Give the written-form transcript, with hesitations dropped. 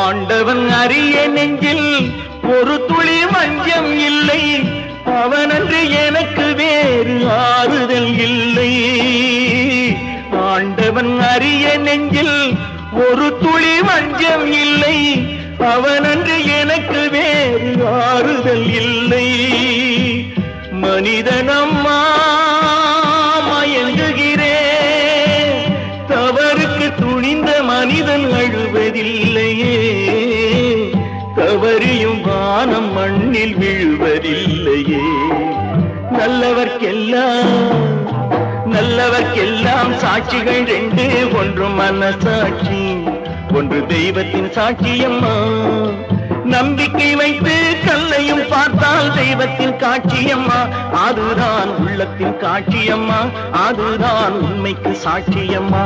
ஆண்டவன் அறிய நெஞ்சில் ஒரு துளி வஞ்சம் இல்லை, அவனன்று எனக்கு வேறு ஆறுதல் இல்லை. ஆண்டவன் அறிய நெஞ்சில் ஒரு துளி வஞ்சம் இல்லை, அவனன்று எனக்கு வேறு ஆறுதல் இல்லை. மனிதனம்மா மயங்குகிறேன், தவறுக்கு துணிந்த மனிதன் அழுவதில்லையே, தவறியும் வானம் மண்ணில் விழுவதில்லையே. நல்லவர்க்கெல்லாம் சாட்சிகள் ரெண்டு, ஒன்று மனசாட்சி, ஒன்று தெய்வத்தின் சாட்சியம்மா. நம்பிக்கை வைத்து கல்லையும் பார்த்தால் தெய்வத்தின் காட்சியம்மா, அதுதான் உள்ளத்தின் காட்சியம்மா, அதுதான் உண்மைக்கு சாட்சியம்மா.